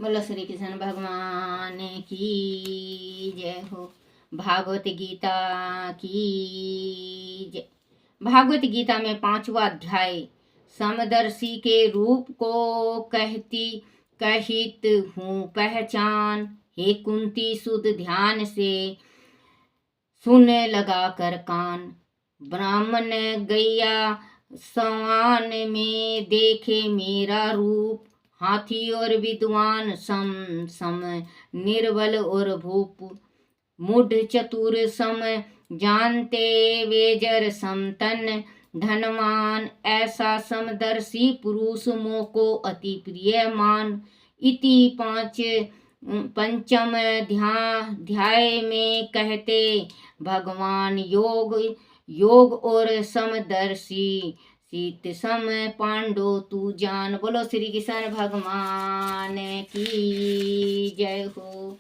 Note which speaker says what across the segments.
Speaker 1: बोलो श्री कृष्ण भगवान की जय हो। भागवत गीता की जय। भागवत गीता में 5वां अध्याय समदर्शी के रूप को कहित हूँ पहचान। हे कुंती सुध ध्यान से सुने लगा कर कान। ब्राह्मण गैया समान में देखे मेरा रूप। हाथी और विद्वान सम सम निर्बल और भूप। मूढ़ चतुर सम जानते वेजर समतन। धनवान ऐसा समदर्शी पुरुष मोको अति प्रिय मान। इति पंचम अध्याय में कहते भगवान योग और समदर्शी सीत सम पांडो तू जान। बोलो श्री कृष्ण भगवान की जय हो।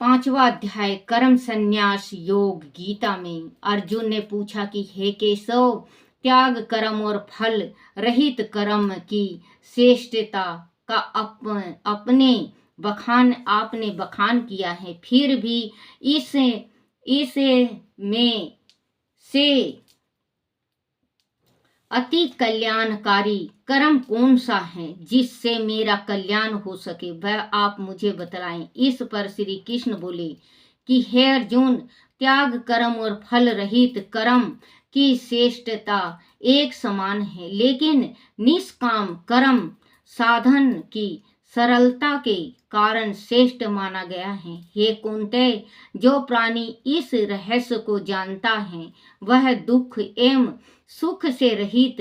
Speaker 1: 5वां अध्याय कर्म संन्यास योग। गीता में अर्जुन ने पूछा कि हे केशव, त्याग कर्म और फल रहित कर्म की श्रेष्ठता का आपने बखान किया है, फिर भी इसे में से अति कल्याणकारी कर्म कौन सा है जिससे मेरा कल्याण हो सके, वह आप मुझे बतलाएं। इस पर श्री कृष्ण बोले कि हे अर्जुन, त्याग कर्म और फल रहित कर्म की श्रेष्ठता एक समान है, लेकिन निष्काम कर्म साधन की सरलता के कारण श्रेष्ठ माना गया है। हे कुंती, जो प्राणी इस रहस्य को जानता है वह दुख एवं सुख से रहित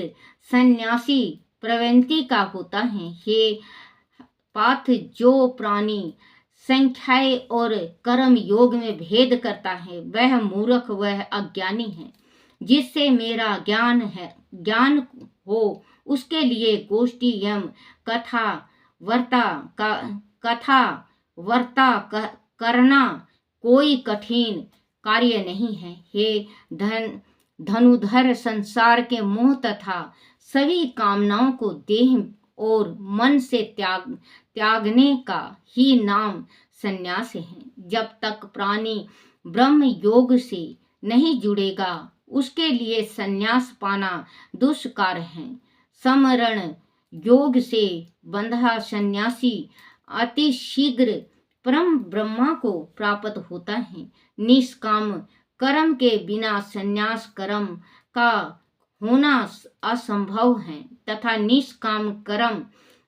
Speaker 1: सन्यासी प्रवृत्ति का होता है। हे पार्थ, जो प्राणी संख्याय और कर्म योग में भेद करता है वह मूर्ख, वह अज्ञानी है। जिससे मेरा ज्ञान हो उसके लिए गोष्ठी एवं कथा वार्ता करना कोई कठिन कार्य नहीं है। हे धनुधर, संसार के मोह तथा सभी कामनाओं को देह और मन से त्यागने का ही नाम संन्यास है। जब तक प्राणी ब्रह्म योग से नहीं जुड़ेगा उसके लिए संन्यास पाना दुष्कार है। समरण योग से बंधा सन्यासी अति शीघ्र परम ब्रह्मा को प्राप्त होता है। निष्काम कर्म के बिना संन्यास कर्म का होना असंभव है तथा निष्काम कर्म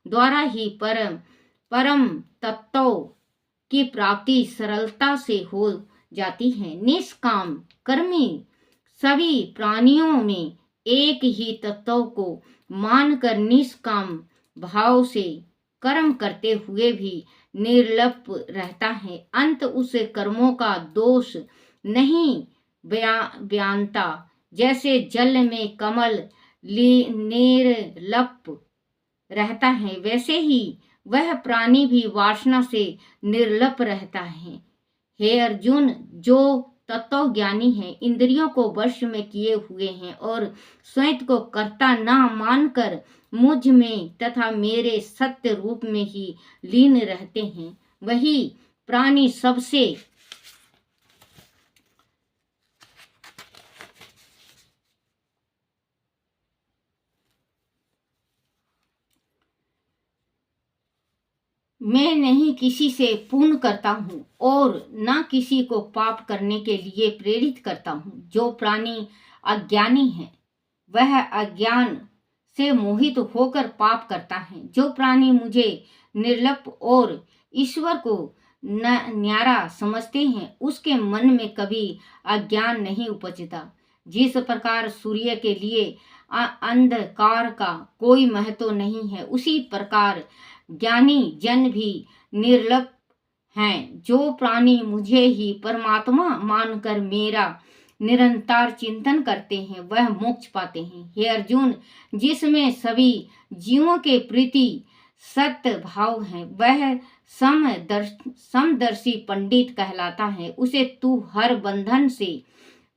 Speaker 1: द्वारा ही परम तत्व की प्राप्ति सरलता से हो जाती है। निष्काम कर्मी सभी प्राणियों में एक ही तत्व को मानकर निष्काम भाव से कर्म करते हुए भी निर्लिप्त रहता है। अंत उसे कर्मों का दोष नहीं बयानता। जैसे जल में कमल निर्लिप्त रहता है वैसे ही वह प्राणी भी वासना से निर्लिप्त रहता है। हे अर्जुन, जो तत्व ज्ञानी है, इंद्रियों को वश में किए हुए हैं और स्वयं को कर्ता न मानकर मुझ में तथा मेरे सत्य रूप में ही लीन रहते हैं, वही प्राणी सबसे मैं नहीं किसी से पुण्य करता हूँ और न किसी को पाप करने के लिए प्रेरित करता हूँ। जो प्राणी अज्ञानी है वह अज्ञान से मोहित होकर पाप करता है। जो प्राणी मुझे निर्लिप्त और ईश्वर को न्यारा समझते हैं उसके मन में कभी अज्ञान नहीं उपजता। जिस प्रकार सूर्य के लिए अंधकार का कोई महत्व नहीं है, उसी प्रकार ज्ञानी जन भी निर्लिप्त हैं। जो प्राणी मुझे ही परमात्मा मानकर मेरा निरंतर चिंतन करते हैं वह मोक्ष पाते हैं। हे अर्जुन, जिसमें सभी जीवों के प्रति सत्य भाव है वह समदर्शी पंडित कहलाता है। उसे तू हर बंधन से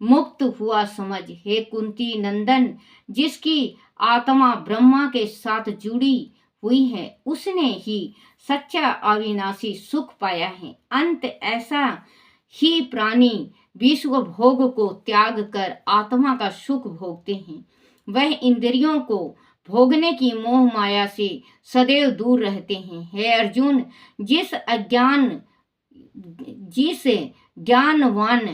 Speaker 1: मुक्त हुआ समझ। हे कुंती नंदन, जिसकी आत्मा ब्रह्मा के साथ जुड़ी हुई है उसने ही सच्चा अविनाशी सुख पाया है। अंत ऐसा ही प्राणी विश्व भोग को त्याग कर आत्मा का सुख भोगते हैं। वह इंद्रियों को भोगने की मोह माया से सदैव दूर रहते हैं। हे अर्जुन, जिस ज्ञानवान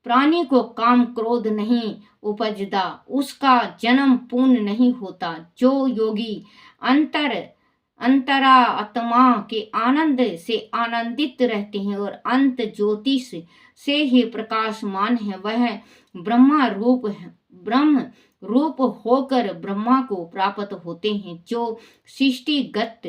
Speaker 1: प्राणी को काम क्रोध नहीं उपजता उसका जन्म पूर्ण नहीं होता। जो योगी अंतरात्मा के आनंद से आनंदित रहते हैं और अंत ज्योतिष से ही प्रकाशमान है, वह ब्रह्म रूप होकर ब्रह्मा को प्राप्त होते हैं। जो सृष्टिगत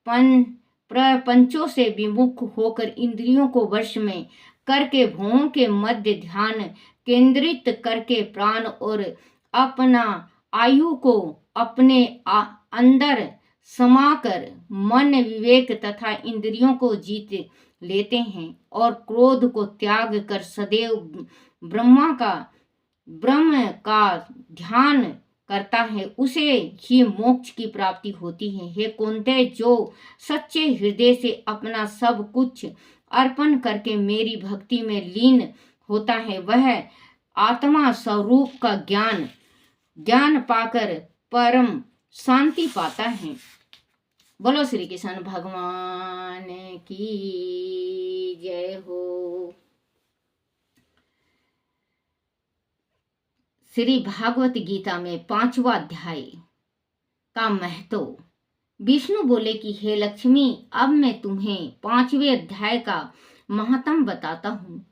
Speaker 1: प्रपंचों से विमुख होकर इंद्रियों को वश में करके भुवों के मध्य ध्यान केंद्रित करके प्राण और अपना आयु को अपने अंदर समाकर मन विवेक तथा इंद्रियों को जीत लेते हैं और क्रोध को त्याग कर सदैव ब्रह्म का ध्यान करता है, उसे ही मोक्ष की प्राप्ति होती है। हे कुंती, जो सच्चे हृदय से अपना सब कुछ अर्पण करके मेरी भक्ति में लीन होता है, वह आत्मा स्वरूप का ज्ञान पाकर परम शांति पाता है। बोलो श्री कृष्ण भगवान की जय हो। श्री भागवत गीता में 5वां अध्याय का महत्व। विष्णु बोले कि हे लक्ष्मी, अब मैं तुम्हें 5वें अध्याय का महत्व बताता हूँ।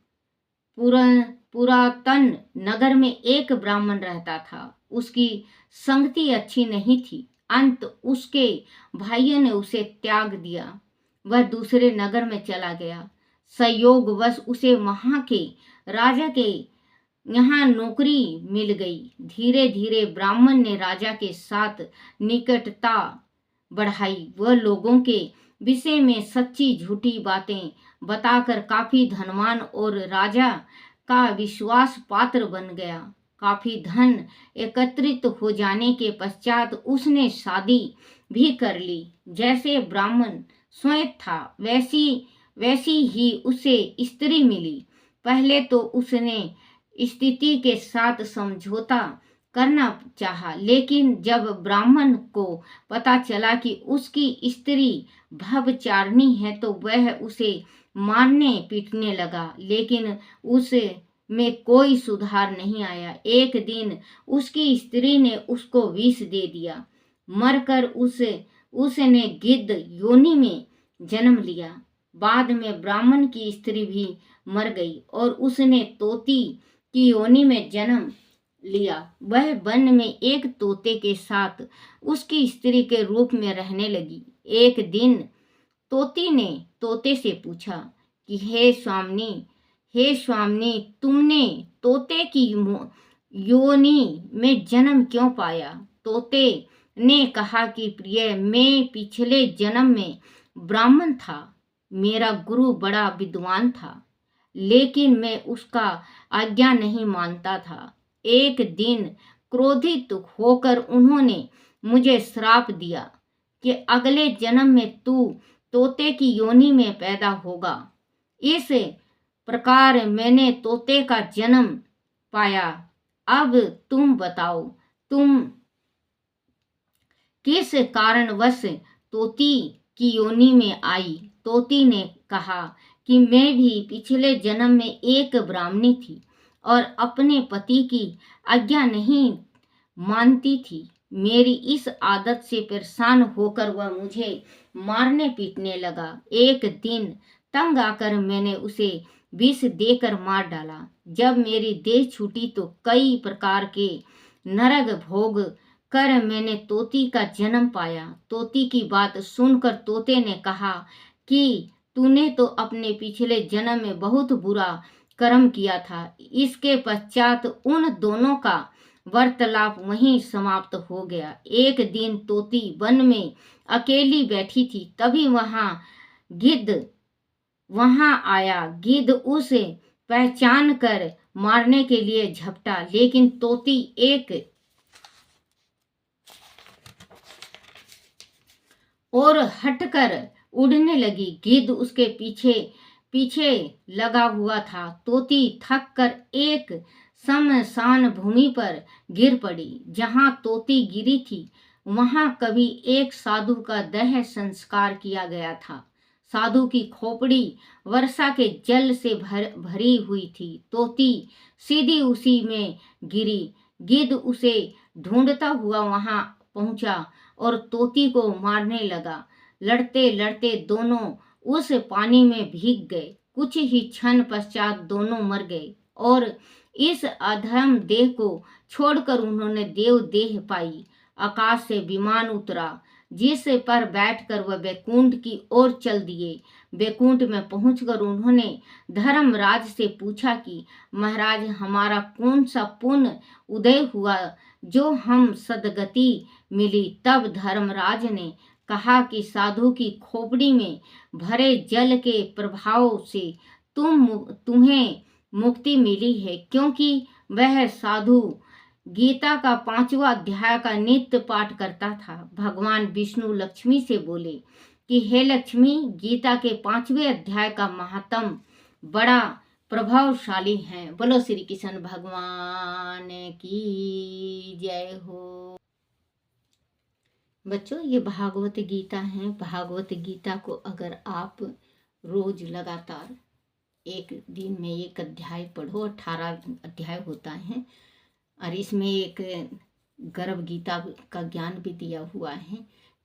Speaker 1: पुरातन नगर में एक ब्राह्मण रहता था। उसकी संगति अच्छी नहीं थी। अंत उसके भाइयों ने उसे त्याग दिया। वह दूसरे नगर में चला गया। संयोगवश उसे वहां के राजा के यहाँ नौकरी मिल गई। धीरे धीरे ब्राह्मण ने राजा के साथ निकटता बढ़ाई। वह लोगों के विषय में सच्ची झूठी बातें बताकर काफी धनवान और राजा का विश्वास पात्र बन गया। काफी धन एकत्रित हो जाने के पश्चात उसने शादी भी कर ली। जैसे ब्राह्मण स्वयं था वैसी ही उसे स्त्री मिली। पहले तो उसने स्थिति के साथ समझौता करना चाहा, लेकिन जब ब्राह्मण को पता चला कि उसकी स्त्री भवचारिणी है तो वह उसे मारने पीटने लगा, लेकिन में कोई सुधार नहीं आया। एक दिन उसकी स्त्री ने उसको विष दे दिया। मरकर उसने गिद्ध योनि में जन्म लिया। बाद में ब्राह्मण की स्त्री भी मर गई और उसने तोती की योनि में जन्म लिया। वह वन में एक तोते के साथ उसकी स्त्री के रूप में रहने लगी। एक दिन तोती ने तोते से पूछा कि हे स्वामिनी, तुमने तोते की योनि में जन्म क्यों पाया? तोते ने कहा कि प्रिय, मैं पिछले जन्म में ब्राह्मण था। मेरा गुरु बड़ा विद्वान था, लेकिन मैं उसका आज्ञा नहीं मानता था। एक दिन क्रोधित होकर उन्होंने मुझे श्राप दिया कि अगले जन्म में तू तोते की योनि में पैदा होगा। इस प्रकार मैंने तोते का जन्म पाया। अब तुम बताओ, तुम किस कारणवश तोती की योनि में आई? तोती ने कहा कि मैं भी पिछले जन्म में एक ब्राह्मणी थी और अपने पति की आज्ञा नहीं मानती थी। मेरी इस आदत से परेशान होकर वह मुझे मारने पीटने लगा। एक दिन तंग आकर मैंने उसे विष देकर मार डाला। जब मेरी देह छूटी तो कई प्रकार के नरक भोग कर मैंने तोती का जन्म पाया। तोती की बात सुनकर तोते ने कहा कि तूने तो अपने पिछले जन्म में बहुत बुरा कर्म किया था। इसके पश्चात उन दोनों का वार्तालाप वहीं समाप्त हो गया। एक दिन तोती वन में अकेली बैठी थी, तभी गिद्ध वहां आया। गिद्ध उसे पहचान कर मारने के लिए झपटा, लेकिन तोती एक और हटकर उड़ने लगी। गिद्ध उसके पीछे पीछे लगा हुआ था। तोती थक कर एक शमशान भूमि पर गिर पड़ी। जहां तोती गिरी थी वहां कभी एक साधु का देह संस्कार किया गया था। साधु की खोपड़ी वर्षा के जल से भरी हुई थी। तोती सीधी उसी में गिरी। गिद्ध उसे ढूंढता हुआ वहां पहुंचा और तोती को मारने लगा। लड़ते लड़ते दोनों उस पानी में भीग गए। कुछ ही क्षण पश्चात दोनों मर गए और इस अधम देह को छोड़कर उन्होंने देव देह पाई। आकाश से विमान उतरा जिस पर बैठकर वह बैकुंठ की ओर चल दिए। बैकुंठ में पहुंचकर उन्होंने धर्मराज से पूछा कि महाराज, हमारा कौन सा पुण्य उदय हुआ जो हम सदगति मिली। तब धर्मराज ने कहा कि साधु की खोपड़ी में भरे जल के प्रभाव से तुम्हें मुक्ति मिली है, क्योंकि वह साधु गीता का 5वां अध्याय का नित्य पाठ करता था। भगवान विष्णु लक्ष्मी से बोले कि हे लक्ष्मी, गीता के 5वें अध्याय का महात्म बड़ा प्रभावशाली है। बोलो श्री कृष्ण भगवान की जय हो। बच्चों, ये भागवत गीता है। भागवत गीता को अगर आप रोज लगातार एक दिन में एक अध्याय पढ़ो, 18 अध्याय होता है, और इसमें एक गर्भ गीता का ज्ञान भी दिया हुआ है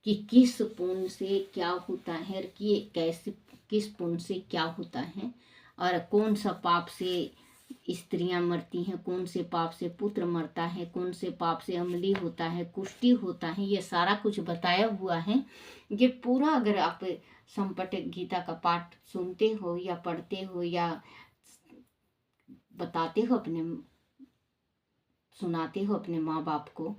Speaker 1: कि किस पुण्य से क्या होता है और कि कैसे किस पुण्य से क्या होता है, और कौन सा पाप से स्त्रियां मरती हैं, कौन से पाप से पुत्र मरता है, कौन से पाप से अम्ली होता है, कुष्ठी होता है। ये सारा कुछ बताया हुआ है। ये पूरा अगर आप संपट गीता का पाठ सुनते हो या पढ़ते हो या बताते हो, सुनाते हो अपने माँ बाप को,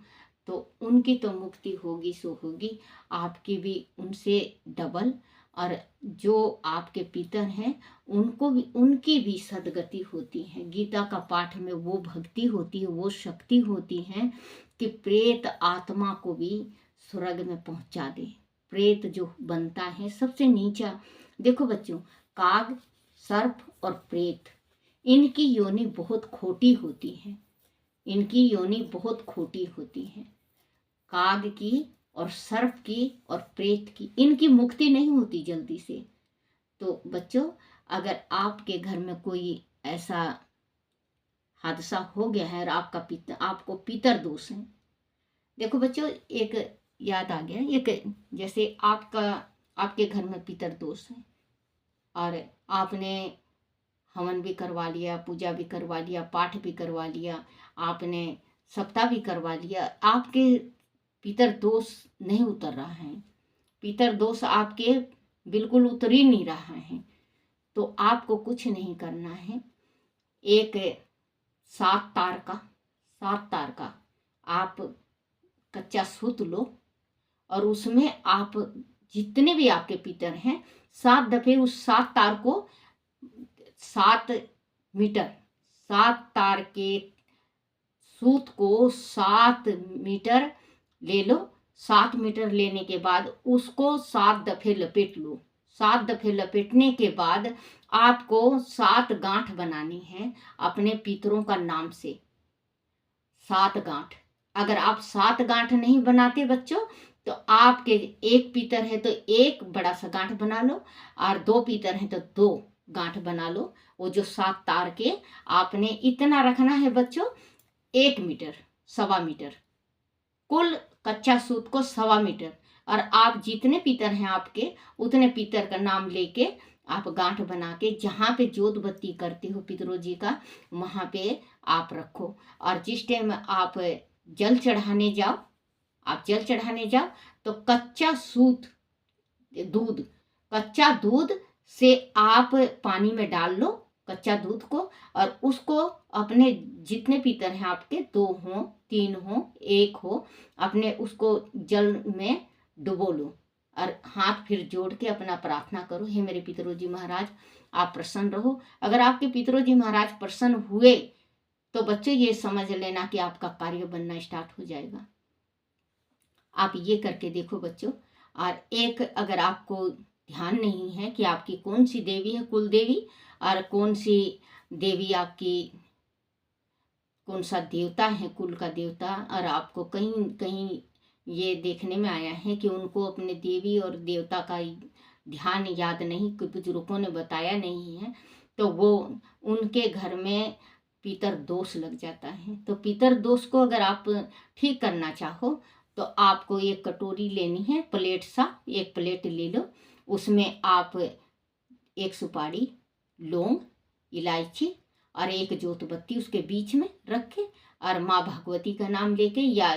Speaker 1: तो उनकी तो मुक्ति होगी सो होगी, आपकी भी उनसे डबल, और जो आपके पितर हैं उनको भी, उनकी भी सदगति होती है। गीता का पाठ में वो भक्ति होती है, वो शक्ति होती है कि प्रेत आत्मा को भी स्वर्ग में पहुंचा दे। प्रेत जो बनता है सबसे नीचा, देखो बच्चों, काग, सर्प और प्रेत, इनकी योनि बहुत खोटी होती है। इनकी योनि बहुत खोटी होती है। काग की और सर्प की और प्रेत की, इनकी मुक्ति नहीं होती जल्दी से। तो बच्चों, अगर आपके घर में कोई ऐसा हादसा हो गया है और आपको पितर दोष है, देखो बच्चों, एक याद आ गया, एक जैसे आपके घर में पितर दोष है और आपने हवन भी करवा लिया, पूजा भी करवा लिया, पाठ भी करवा लिया, आपने सप्ताह भी करवा लिया, आपके पितर दोष नहीं उतर रहा है, पितर दोष आपके बिल्कुल उतर ही नहीं रहा है, तो आपको कुछ नहीं करना है। एक 7 तार का आप कच्चा सूत लो और उसमें आप जितने भी आपके पितर हैं 7 दफे उस 7 तार को 7 मीटर, 7 तार के सूत को 7 मीटर ले लो। 7 मीटर लेने के बाद उसको 7 दफे लपेट लो। 7 दफे लपेटने के बाद आपको 7 गांठ बनानी है अपने पितरों का नाम से। 7 गांठ। अगर आप 7 गांठ नहीं बनाते बच्चों, तो आपके एक पितर है तो एक बड़ा सा गांठ बना लो, और 2 पितर हैं तो 2 गांठ बना लो। वो जो 7 तार के आपने इतना रखना है बच्चों, 1 मीटर, 1.25 मीटर, कुल कच्चा सूत को 1.25 मीटर, और आप जितने पितर हैं आपके उतने पितर का नाम लेके आप गांठ बना के जहाँ पे जोत बत्ती करते हो पितरों जी का, वहाँ पे आप रखो। और जिस टाइम आप जल चढ़ाने जाओ तो कच्चा दूध से आप पानी में डाल लो कच्चा दूध को, और उसको अपने जितने पितर हैं आपके, 2 हो, 3 हो, 1 हो, अपने उसको जल में डुबो लो और हाथ फिर जोड़ के अपना प्रार्थना करो, हे मेरे पितरों जी महाराज आप प्रसन्न रहो। अगर आपके पितरों जी महाराज प्रसन्न हुए तो बच्चों ये समझ लेना कि आपका कार्य बनना स्टार्ट हो जाएगा। आप ये करके देखो बच्चों, और एक अगर आपको ध्यान नहीं है कि आपकी कौन सी देवी है कुल देवी, और कौन सी देवी आपकी, कौन सा देवता है कुल का देवता, और आपको कहीं कहीं ये देखने में आया है कि उनको अपने देवी और देवता का ध्यान याद नहीं, कि बुजुर्गों ने बताया नहीं है, तो वो उनके घर में पितर दोष लग जाता है। तो पितर दोष को अगर आप ठीक करना चाहो तो आपको एक कटोरी लेनी है, प्लेट सा एक प्लेट ले लो, उसमें आप एक सुपारी, लौंग, इलायची और एक जोत बत्ती उसके बीच में रखे, और माँ भगवती का नाम लेके, या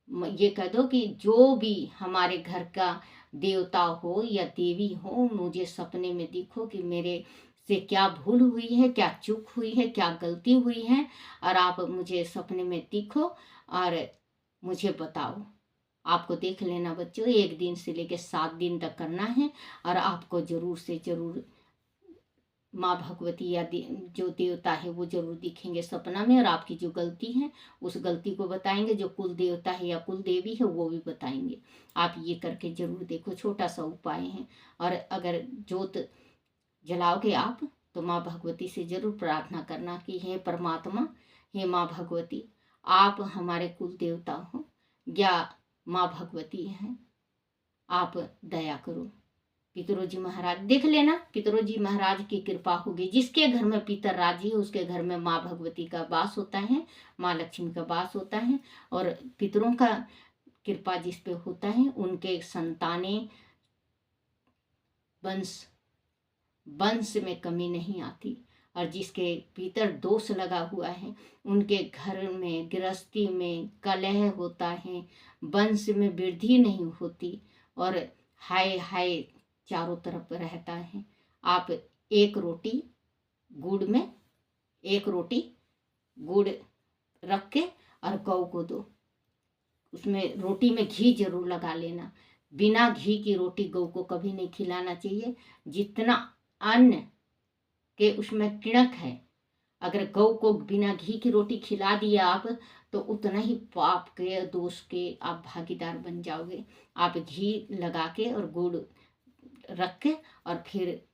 Speaker 1: ये कह दो कि जो भी हमारे घर का देवता हो या देवी हो, मुझे सपने में दिखो कि मेरे से क्या भूल हुई है, क्या चूक हुई है, क्या गलती हुई है, और आप मुझे सपने में दिखो और मुझे बताओ। आपको देख लेना बच्चों, 1 दिन से लेकर 7 दिन तक करना है, और आपको जरूर से जरूर माँ भगवती या जो देवता है वो जरूर दिखेंगे सपना में, और आपकी जो गलती है उस गलती को बताएंगे, जो कुल देवता है या कुल देवी है वो भी बताएंगे। आप ये करके जरूर देखो, छोटा सा उपाय है। और अगर जोत जलाओगे आप तो माँ भगवती से जरूर प्रार्थना करना कि हे परमात्मा, हे माँ भगवती, आप हमारे कुल देवता हो या माँ भगवती हैं, आप दया करो। पितरोजी महाराज देख लेना, पितरोजी महाराज की कृपा होगी। जिसके घर में पितर राजी है उसके घर में माँ भगवती का वास होता है, माँ लक्ष्मी का वास होता है, और पितरों का कृपा जिस पे होता है उनके संतानें वंश में कमी नहीं आती। और जिसके भीतर दोष लगा हुआ है उनके घर में गृहस्थी में कलह होता है, वंश में वृद्धि नहीं होती, और हाय हाय चारों तरफ रहता है। आप एक रोटी गुड़ रख के और गौ को दो, उसमें रोटी में घी जरूर लगा लेना। बिना घी की रोटी गौ को कभी नहीं खिलाना चाहिए। जितना अन्न के उसमें किणक है, अगर गौ को बिना घी की रोटी खिला दिया आप तो उतना ही पाप के दोष के आप भागीदार बन जाओगे। आप घी लगा के और गुड़ रख के और फिर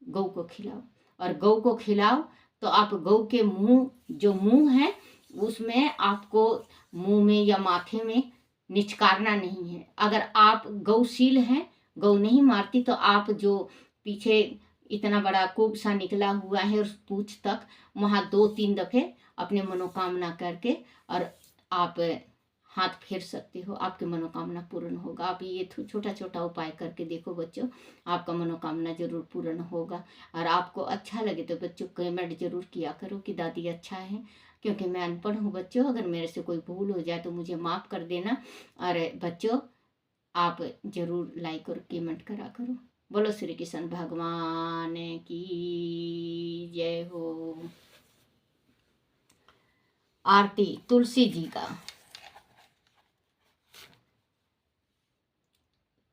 Speaker 1: गौ को खिलाओ, और गौ को खिलाओ तो आप गौ के मुंह है उसमें आपको मुंह में या माथे में निचकारना नहीं है। अगर आप गौशील हैं, गौ नहीं मारती, तो आप जो पीछे इतना बड़ा कूप सा निकला हुआ है उस पूंछ तक, वहाँ 2-3 दफे अपने मनोकामना करके और आप हाथ फेर सकते हो, आपकी मनोकामना पूर्ण होगा। आप ये छोटा छोटा उपाय करके देखो बच्चों, आपका मनोकामना जरूर पूर्ण होगा। और आपको अच्छा लगे तो बच्चों कमेंट जरूर किया करो कि दादी अच्छा है, क्योंकि मैं अनपढ़ हूँ बच्चों। अगर मेरे से कोई भूल हो जाए तो मुझे माफ़ कर देना। और बच्चों आप जरूर लाइक और कमेंट करा करो। बोलो श्री कृष्ण भगवान की जय हो। आरती तुलसी जी का।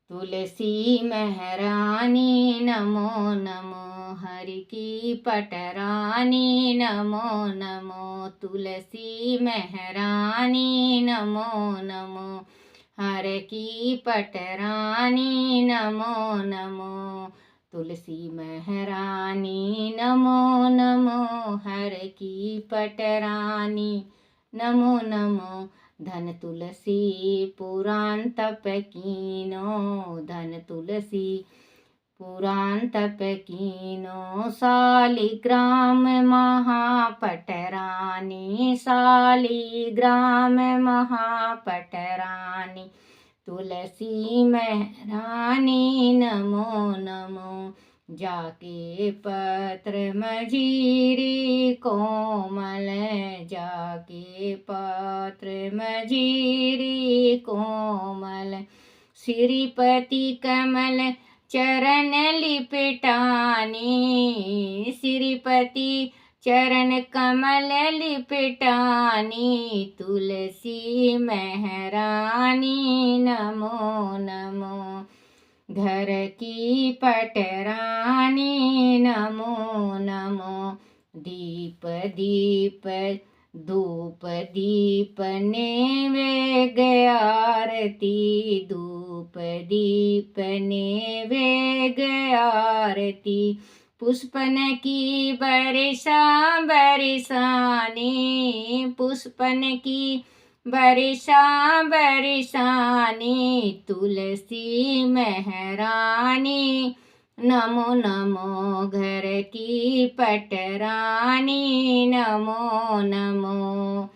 Speaker 1: तुलसी महरानी नमो नमो, हरि की पटरानी नमो नमो। तुलसी महरानी नमो नमो, हर की पटरानी नमो नमो। तुलसी महरानी नमो नमो, हर की पटरानी नमो नमो। धन तुलसी पुराण तप कीनो, धन तुलसी पुराण तप कीनो। शालिग्राम महापटरानी, शालिग्राम महापटरानी। तुलसी महरानी नमो नमो। जाके पत्र मजीरी कोमल, जाके पत्र मजीरी कोमल। श्रीपति कमल चरण लिपटानी, श्रीपति चरण कमल लिपटानी। तुलसी महरानी नमो नमो, घर की पटरानी नमो नमो। दीप दीप धूप दीप नैवेद्य आरती, धूप दीप नैवेद्य आरती। पुष्पन की बरसा बरसाने, पुष्पन की बरसा बरसाने, तुलसी महरानी नमो नमो। घर की पटरानी नमो नमो।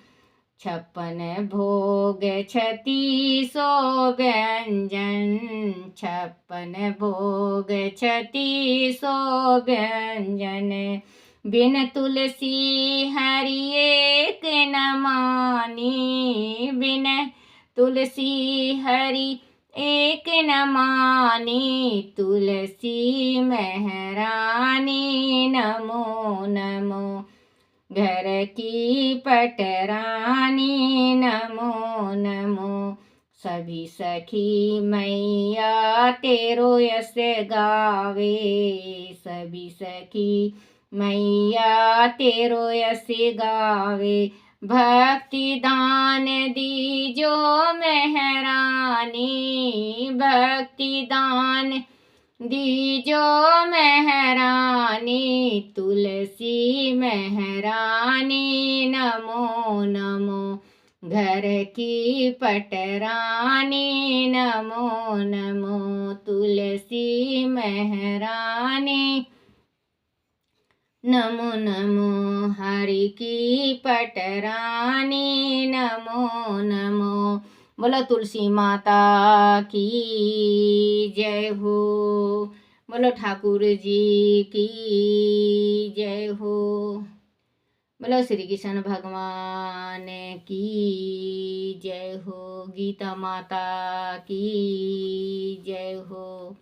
Speaker 1: 56 भोग 36 व्यंजन, 56 भोग 36 व्यंजन। बिन तुलसी हरि एक न मानी, बिन तुलसी हरि एक न मानी। तुलसी महरानी नमो नमो। घर की पटरानी नमो नमो। सभी सखी मैया तेरो यश गावे, सभी सखी मैया तेरो यश गावे। भक्ति दान दीजो महरानी, भक्ति दान दीजो महरानी। तुलसी महरानी नमो नमो। घर की पटरानी नमो नमो। तुलसी महरानी नमो नमो। हरि की पटरानी नमो नमो। बोलो तुलसी माता की जय हो, बोलो ठाकुर जी की जय हो, बोलो श्री कृष्ण भगवान की जय हो, गीता माता की जय हो।